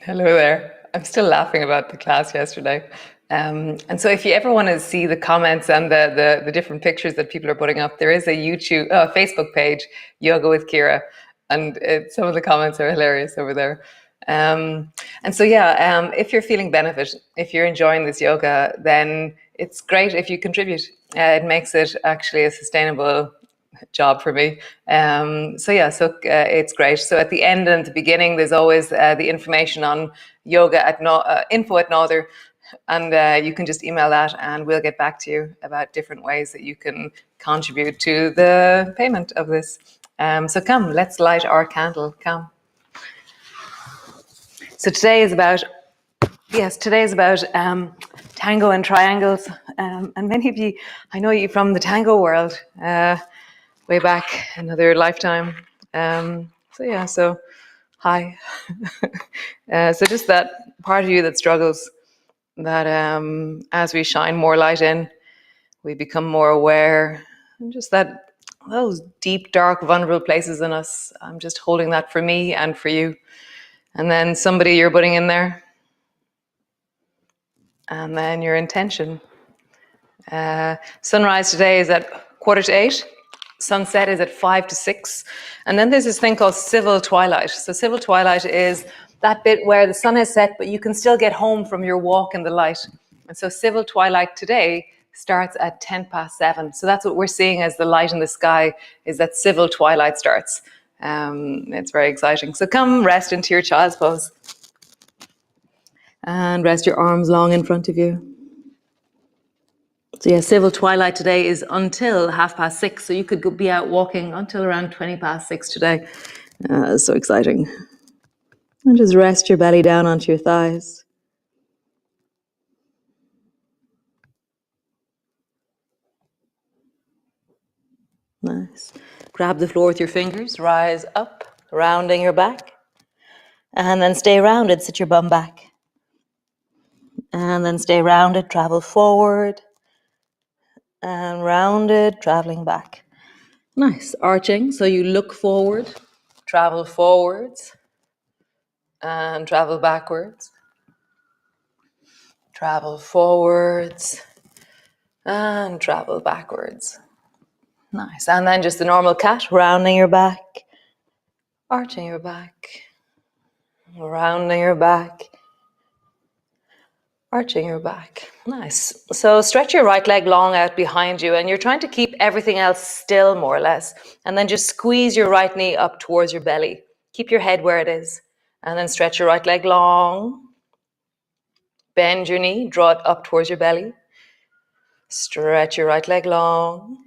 Hello there. I'm still laughing about the class yesterday. And so if you ever want to see the comments and the different pictures that people are putting up, there is a Facebook page, Yoga with Ciara, and some of the comments are hilarious over there. And so, if you're feeling benefit, if you're enjoying this yoga, then it's great if you contribute. It makes it actually a sustainable job for me. It's great. So at the end and the beginning, there's always the information on yoga at info at Nother, and you can just email that, and we'll get back to you about different ways that you can contribute to the payment of this. So come, let's light our candle. Come. So today is about Tango and Triangles, and many of you, I know you from the tango world. Way back another lifetime. So hi. So just that part of you that struggles, that as we shine more light in, we become more aware, and just that those deep, dark, vulnerable places in us, I'm just holding that for me and for you. And then somebody you're putting in there. And then your intention. Sunrise today is at 7:45. Sunset is at 5 to 6. And then there's this thing called civil twilight. So civil twilight is that bit where the sun is set, but you can still get home from your walk in the light. And so civil twilight today starts at 7:10. So that's what we're seeing as the light in the sky, is that civil twilight starts. It's very exciting. So come rest into your child's pose. And rest your arms long in front of you. So civil twilight today is until 6:30. So you could be out walking until around 6:20 today. So exciting. And just rest your belly down onto your thighs. Nice. Grab the floor with your fingers. Rise up, rounding your back. And then stay rounded. Sit your bum back. And then stay rounded. Travel forward. And rounded, traveling back. Nice. Arching. So you look forward, travel forwards, and travel backwards. Travel forwards and travel backwards. Nice. And then just the normal cat, rounding your back, arching your back, rounding your back, arching your back. Nice. So stretch your right leg long out behind you, and you're trying to keep everything else still, more or less. And then just squeeze your right knee up towards your belly. Keep your head where it is. And then stretch your right leg long. Bend your knee, draw it up towards your belly. Stretch your right leg long.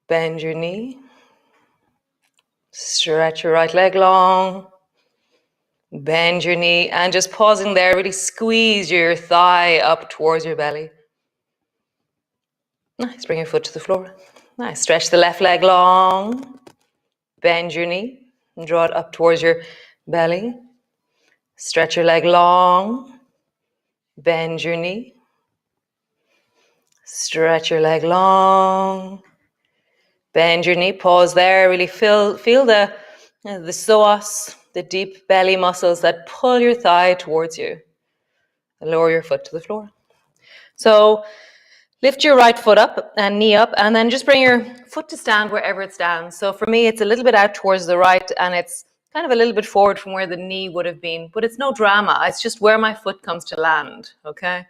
Bend your knee. Stretch your right leg long. Bend your knee, and just pausing there, really squeeze your thigh up towards your belly. Nice, bring your foot to the floor. Nice, stretch the left leg long. Bend your knee and draw it up towards your belly. Stretch your leg long. Bend your knee. Stretch your leg long. Bend your knee, pause there, really feel the psoas, the deep belly muscles that pull your thigh towards you. Lower your foot to the floor. So lift your right foot up and knee up, and then just bring your foot to stand wherever it stands. So for me, it's a little bit out towards the right, and it's kind of a little bit forward from where the knee would have been, but it's no drama. It's just where my foot comes to land, okay?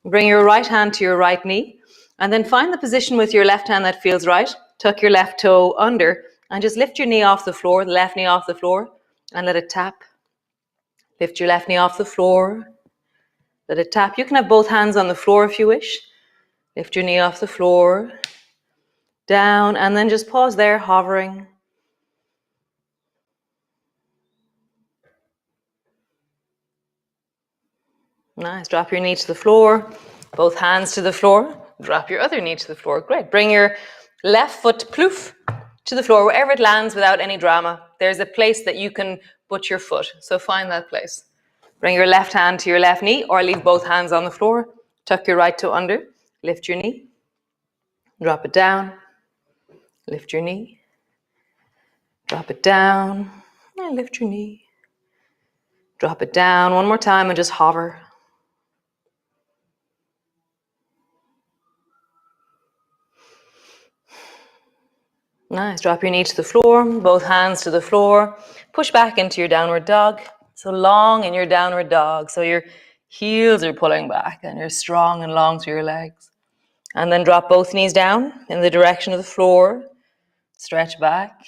Bring your right hand to your right knee, and then find the position with your left hand that feels right. Tuck your left toe under, and just lift your knee off the floor, the left knee off the floor, and let it tap. Lift your left knee off the floor. Let it tap. You can have both hands on the floor if you wish. Lift your knee off the floor, down, and then just pause there, hovering. Nice. Drop your knee to the floor, both hands to the floor. Drop your other knee to the floor. Great. Bring your left foot ploof to the floor, wherever it lands without any drama. There's a place that you can put your foot, so find that place. Bring your left hand to your left knee, or leave both hands on the floor. Tuck your right toe under. Lift your knee. Drop it down. Lift your knee. Drop it down. And lift your knee. Drop it down one more time and just hover. Nice. Drop your knee to the floor, both hands to the floor. Push back into your downward dog. So long in your downward dog. So your heels are pulling back and you're strong and long through your legs. And then drop both knees down in the direction of the floor. Stretch back.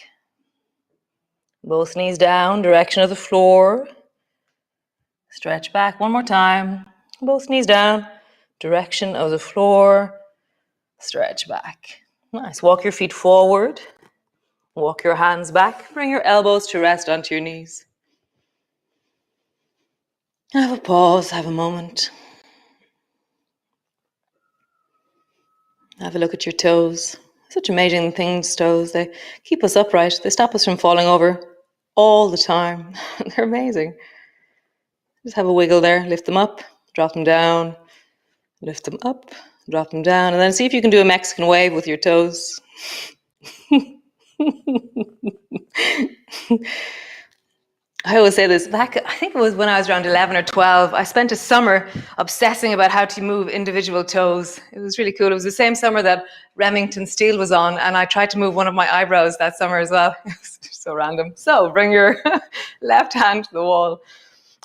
Both knees down, direction of the floor. Stretch back one more time. Both knees down, direction of the floor. Stretch back. Nice. Walk your feet forward. Walk your hands back. Bring your elbows to rest onto your knees. Have a pause, have a moment. Have a look at your toes. Such amazing things, toes. They keep us upright. They stop us from falling over all the time. They're amazing. Just have a wiggle there. Lift them up, drop them down. Lift them up, drop them down. And then see if you can do a Mexican wave with your toes. I always say this, back, I think it was when I was around 11 or 12, I spent a summer obsessing about how to move individual toes. It was really cool. It was the same summer that Remington Steele was on, and I tried to move one of my eyebrows that summer as well. It was so random. So bring your left hand to the wall.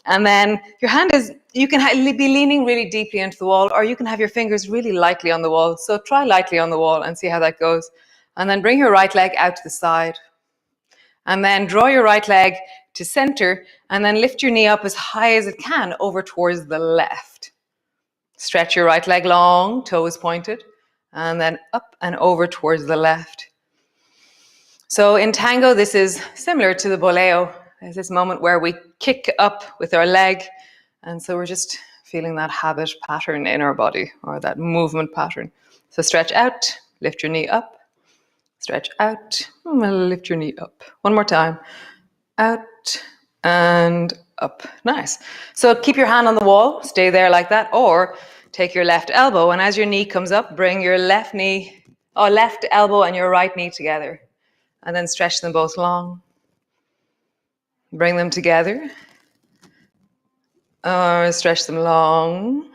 And then your hand is, you can be leaning really deeply into the wall, or you can have your fingers really lightly on the wall. So try lightly on the wall and see how that goes. And then bring your right leg out to the side. And then draw your right leg to center, and then lift your knee up as high as it can over towards the left. Stretch your right leg long, toes pointed, and then up and over towards the left. So in tango, this is similar to the boleo. There's this moment where we kick up with our leg, and so we're just feeling that habit pattern in our body, or that movement pattern. So stretch out, lift your knee up, stretch out, and lift your knee up. One more time. Out and up. Nice. So keep your hand on the wall, stay there like that, or take your left elbow, and as your knee comes up, bring your left elbow and your right knee together, and then stretch them both long. Bring them together, or stretch them long.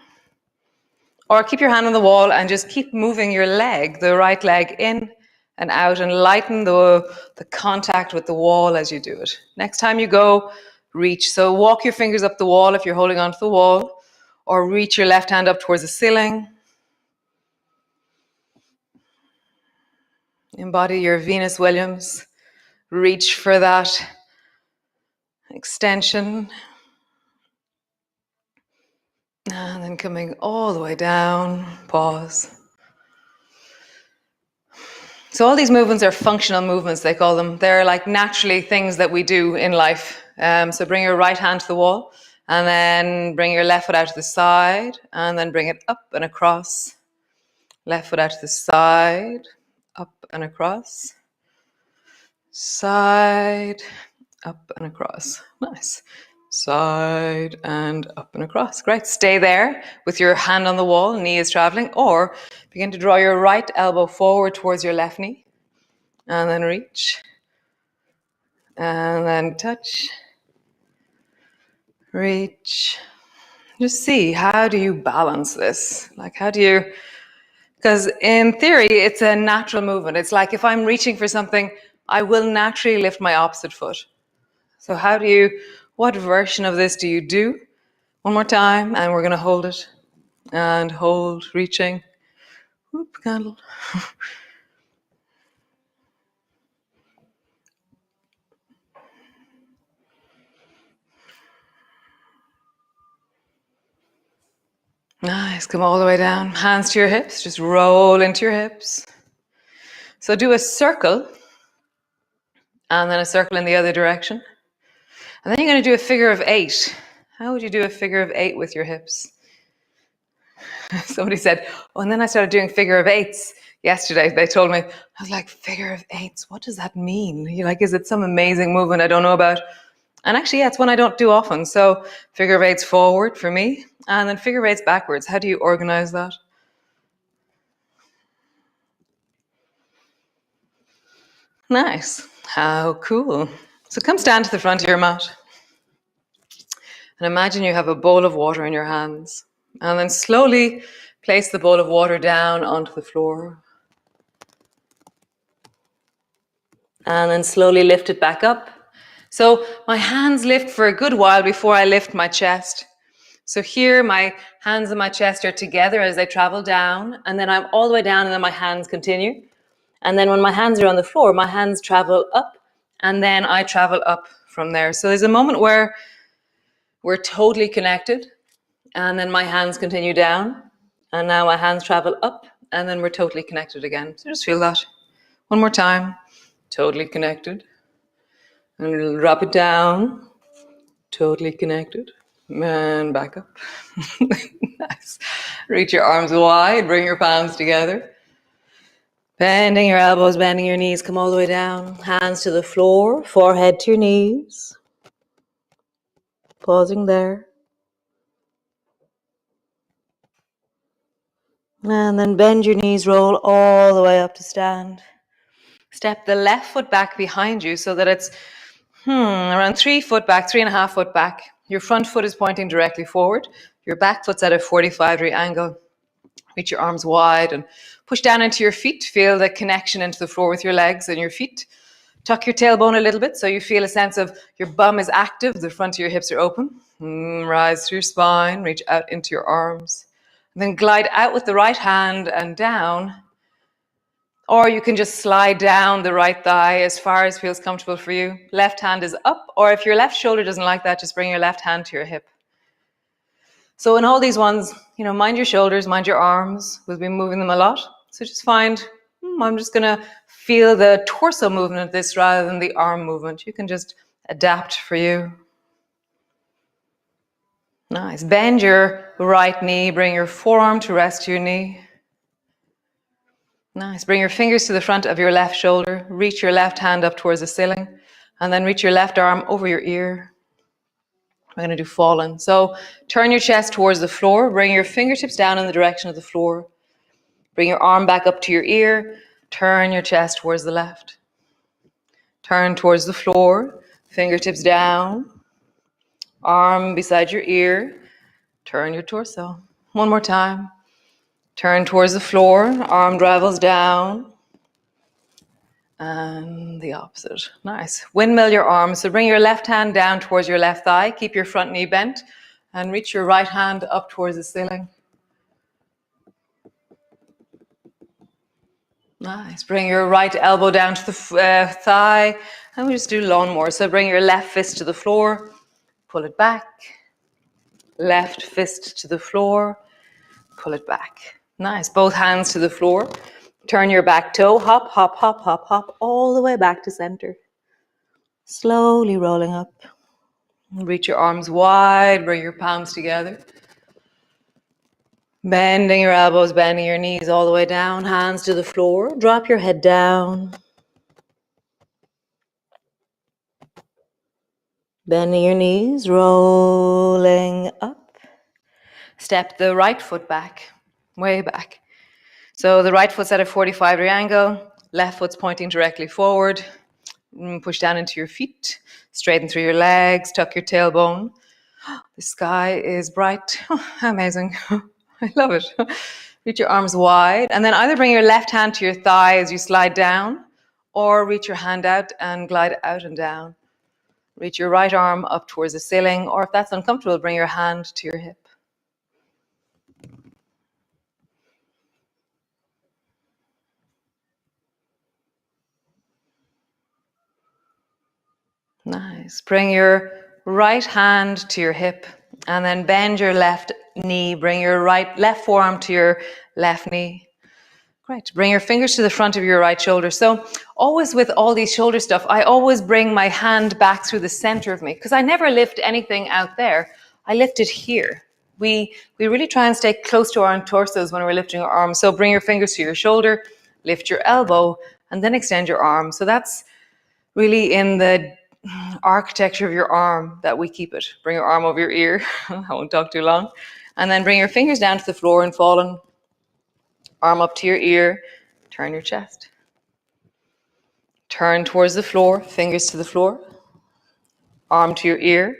Or keep your hand on the wall and just keep moving your leg, the right leg in and out, and lighten the contact with the wall as you do it. Next time you go, reach. So walk your fingers up the wall if you're holding onto the wall, or reach your left hand up towards the ceiling. Embody your Venus Williams. Reach for that extension. And then coming all the way down, pause. So all these movements are functional movements, they call them. They're like naturally things that we do in life. So bring your right hand to the wall, and then bring your left foot out to the side, and then bring it up and across. Left foot out to the side, up and across. Side, up and across. Nice. Side and up and across. Great. Stay there with your hand on the wall, knee is traveling, or begin to draw your right elbow forward towards your left knee, and then reach, and then touch, reach. Just see, how do you balance this? Like, how do you, because in theory, it's a natural movement. It's like if I'm reaching for something, I will naturally lift my opposite foot. So what version of this do you do? One more time, and we're going to hold it. And hold, reaching. Oop, candle. Nice, come all the way down. Hands to your hips, just roll into your hips. So do a circle, and then a circle in the other direction. And then you're going to do a figure of 8. How would you do a figure of 8 with your hips? Somebody said, oh, and then I started doing figure of 8s yesterday. They told me, I was like, figure of 8s, what does that mean? You're like, is it some amazing movement I don't know about? And actually, yeah, it's one I don't do often. So figure of 8s forward for me, and then figure of 8s backwards. How do you organize that? Nice. How cool. So come stand to the front of your mat. And imagine you have a bowl of water in your hands. And then slowly place the bowl of water down onto the floor. And then slowly lift it back up. So my hands lift for a good while before I lift my chest. So here my hands and my chest are together as they travel down. And then I'm all the way down and then my hands continue. And then when my hands are on the floor, my hands travel up. And then I travel up from there. So there's a moment where we're totally connected. And then my hands continue down. And now my hands travel up. And then we're totally connected again. So just feel that. One more time. Totally connected. And we'll drop it down. Totally connected. And back up. Nice. Reach your arms wide. Bring your palms together. Bending your elbows, bending your knees. Come all the way down. Hands to the floor. Forehead to your knees. Pausing there. And then bend your knees, roll all the way up to stand. Step the left foot back behind you so that it's around 3 foot back, 3.5 foot back. Your front foot is pointing directly forward. Your back foot's at a 45-degree angle. Reach your arms wide and push down into your feet. Feel the connection into the floor with your legs and your feet. Tuck your tailbone a little bit so you feel a sense of your bum is active. The front of your hips are open. Rise through your spine. Reach out into your arms. And then glide out with the right hand and down. Or you can just slide down the right thigh as far as feels comfortable for you. Left hand is up. Or if your left shoulder doesn't like that, just bring your left hand to your hip. So in all these ones, mind your shoulders, mind your arms. We'll be moving them a lot. So just find, I'm just going to feel the torso movement of this rather than the arm movement. You can just adapt for you. Nice. Bend your right knee. Bring your forearm to rest your knee. Nice. Bring your fingers to the front of your left shoulder. Reach your left hand up towards the ceiling. And then reach your left arm over your ear. We're going to do fallen. So turn your chest towards the floor. Bring your fingertips down in the direction of the floor. Bring your arm back up to your ear. Turn your chest towards the left. Turn towards the floor. Fingertips down. Arm beside your ear. Turn your torso. One more time. Turn towards the floor. Arm travels down. And the opposite. Nice. Windmill your arms. So bring your left hand down towards your left thigh. Keep your front knee bent. And reach your right hand up towards the ceiling. Nice. Bring your right elbow down to the thigh. And we just do lawnmower. So bring your left fist to the floor. Pull it back. Left fist to the floor. Pull it back. Nice. Both hands to the floor. Turn your back toe. Hop, hop, hop, hop, hop. All the way back to center. Slowly rolling up. Reach your arms wide. Bring your palms together. Bending your elbows, bending your knees all the way down. Hands to the floor. Drop your head down. Bending your knees, rolling up. Step the right foot back, way back. So the right foot's at a 45-degree angle. Left foot's pointing directly forward. Push down into your feet. Straighten through your legs. Tuck your tailbone. The sky is bright. Amazing. I love it. Reach your arms wide. And then either bring your left hand to your thigh as you slide down, or reach your hand out and glide out and down. Reach your right arm up towards the ceiling, or if that's uncomfortable, bring your hand to your hip. Nice. Bring your right hand to your hip, and then bend your left knee. Bring your left forearm to your left knee. Great. Bring your fingers to the front of your right shoulder. So always with all these shoulder stuff, I always bring my hand back through the center of me because I never lift anything out there. I lift it here. We really try and stay close to our own torsos when we're lifting our arms. So bring your fingers to your shoulder, lift your elbow, and then extend your arm. So that's really in the architecture of your arm that we keep it. Bring your arm over your ear. I won't talk too long. And then bring your fingers down to the floor and fallen. Arm up to your ear, turn your chest. Turn towards the floor, fingers to the floor. Arm to your ear,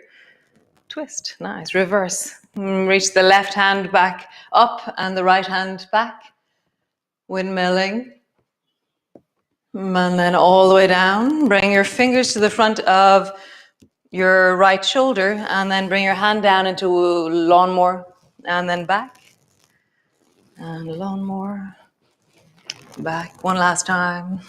twist. Nice. Reverse. Reach the left hand back up and the right hand back. Windmilling. And then all the way down. Bring your fingers to the front of your right shoulder and then bring your hand down into lawnmower and then back. And lawnmower. Back. One last time.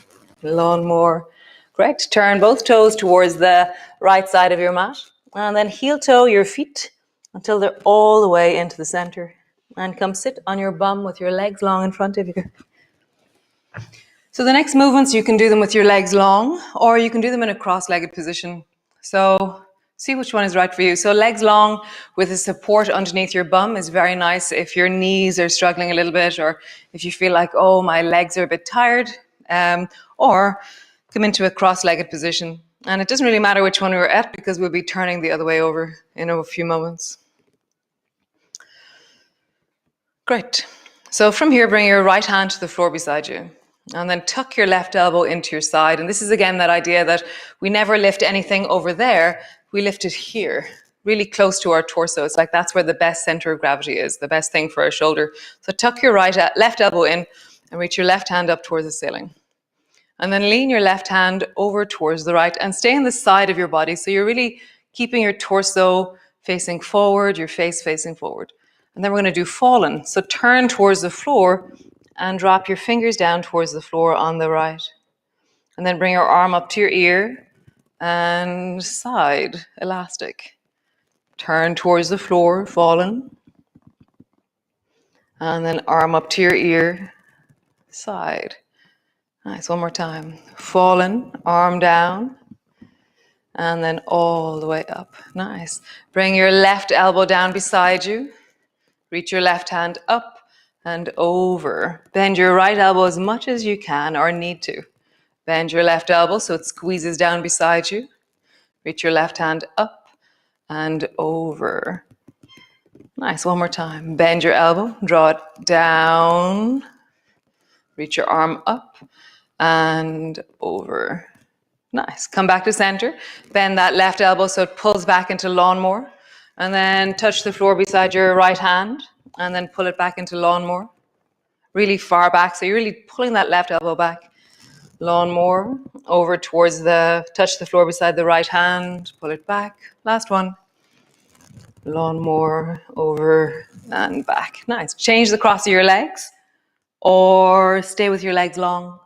Lawnmower. Great. Turn both toes towards the right side of your mat. And then heel toe your feet until they're all the way into the center. And come sit on your bum with your legs long in front of you. So the next movements, you can do them with your legs long, or you can do them in a cross-legged position. So see which one is right for you. So legs long with a support underneath your bum is very nice if your knees are struggling a little bit, or if you feel like, oh, my legs are a bit tired, or come into a cross-legged position. And it doesn't really matter which one we're at because we'll be turning the other way over in a few moments. Great. So from here, bring your right hand to the floor beside you. And then tuck your left elbow into your side. And this is again that idea that we never lift anything over there. We lift it here, really close to our torso. It's like that's where the best center of gravity is, the best thing for our shoulder. So tuck your left elbow in and reach your left hand up towards the ceiling. And then lean your left hand over towards the right and stay on the side of your body. So you're really keeping your torso facing forward, your face facing forward. And then we're going to do fallen. So turn towards the floor and drop your fingers down towards the floor on the right. And then bring your arm up to your ear and side, elastic. Turn towards the floor, fallen. And then arm up to your ear, side. Nice, one more time. Fallen, arm down. And then all the way up. Nice. Bring your left elbow down beside you. Reach your left hand up and over. Bend your right elbow as much as you can or need to. Bend your left elbow so it squeezes down beside you. Reach your left hand up and over. Nice, one more time. Bend your elbow, draw it down. Reach your arm up and over. Nice. Come back to center. Bend that left elbow so it pulls back into lawnmower. And then touch the floor beside your right hand. And then pull it back into lawnmower. Really far back. So you're really pulling that left elbow back. Lawnmower. Over towards touch the floor beside the right hand. Pull it back. Last one. Lawnmower. Over and back. Nice. Change the cross of your legs. Or stay with your legs long.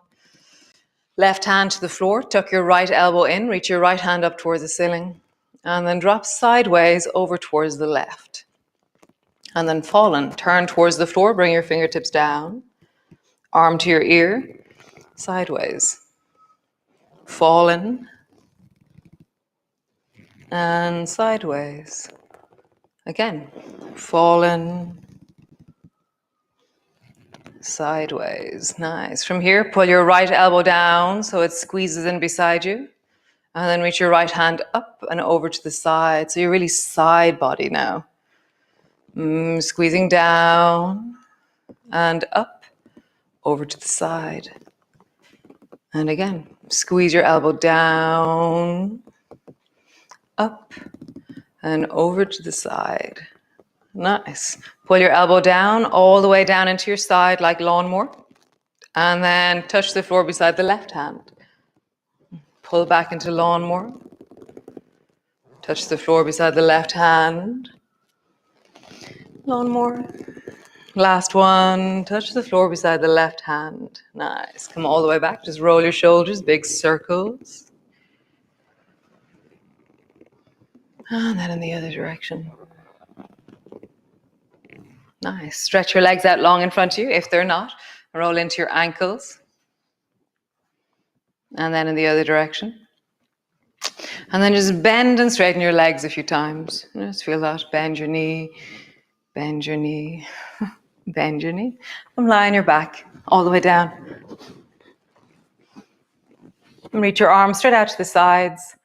Left hand to the floor, tuck your right elbow in, reach your right hand up towards the ceiling, and then drop sideways over towards the left. And then fallen, turn towards the floor, bring your fingertips down, arm to your ear, sideways. Fallen, and sideways. Again, fallen, sideways. Nice. From here, pull your right elbow down so it squeezes in beside you. And then reach your right hand up and over to the side. So you're really side body now. Squeezing down and up, over to the side. And again, squeeze your elbow down, up, and over to the side. Nice. Pull your elbow down, all the way down into your side like lawnmower. And then touch the floor beside the left hand. Pull back into lawnmower. Touch the floor beside the left hand. Lawnmower. Last one. Touch the floor beside the left hand. Nice. Come all the way back. Just roll your shoulders, big circles. And then in the other direction. Nice. Stretch your legs out long in front of you. If they're not, roll into your ankles. And then in the other direction. And then just bend and straighten your legs a few times. Just feel that. Bend your knee. Bend your knee. Bend your knee. And lie on your back all the way down. And reach your arms straight out to the sides.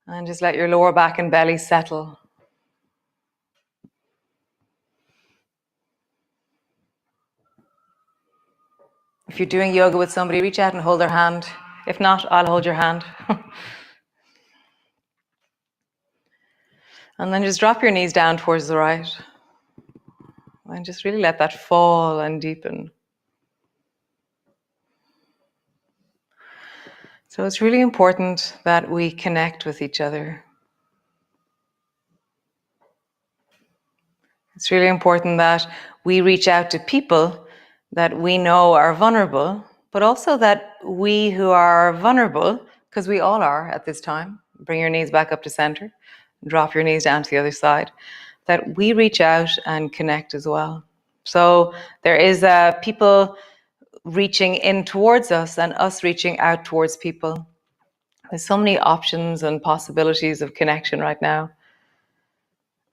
And just let your lower back and belly settle. If you're doing yoga with somebody, reach out and hold their hand. If not, I'll hold your hand. And then just drop your knees down towards the right. And just really let that fall and deepen. So it's really important that we connect with each other. It's really important that we reach out to people that we know are vulnerable, but also that we who are vulnerable, because we all are at this time, bring your knees back up to center, drop your knees down to the other side, that we reach out and connect as well. So there is people reaching in towards us and us reaching out towards people. There's so many options and possibilities of connection right now.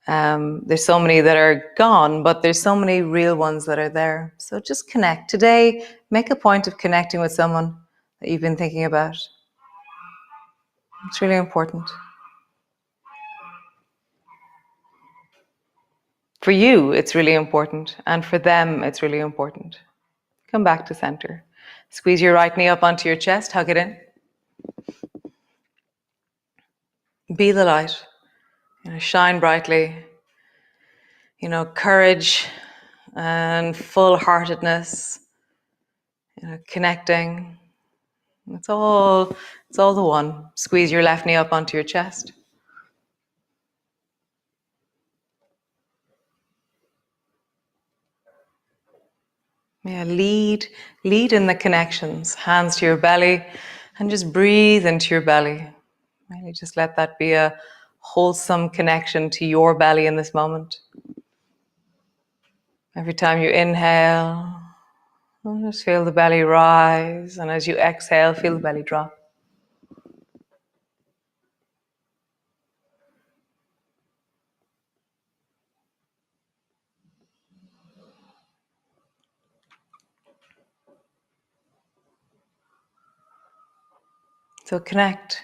There's so many that are gone, but there's so many real ones that are there. So just connect. Today, make a point of connecting with someone that you've been thinking about. It's really important. For you, it's really important. And for them, it's really important. Come back to center. Squeeze your right knee up onto your chest, hug it in. Be the light. Shine brightly. Courage and full-heartedness. Connecting. It's all the one. Squeeze your left knee up onto your chest. Yeah, lead in the connections. Hands to your belly and just breathe into your belly. Really just let that be a wholesome connection to your belly in this moment. Every time you inhale, just feel the belly rise, and as you exhale, feel the belly drop. So connect.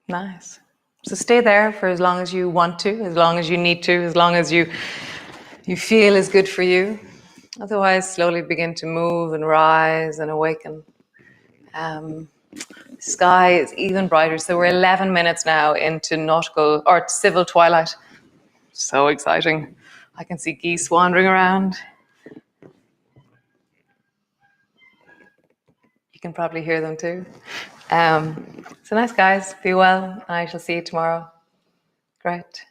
Nice. So stay there for as long as you want to, as long as you need to, as long as you feel is good for you. Otherwise, slowly begin to move and rise and awaken. Sky is even brighter. So we're 11 minutes now into nautical or civil twilight. So exciting. I can see geese wandering around. You can probably hear them too. So nice, guys. Be well. I shall see you tomorrow. Great.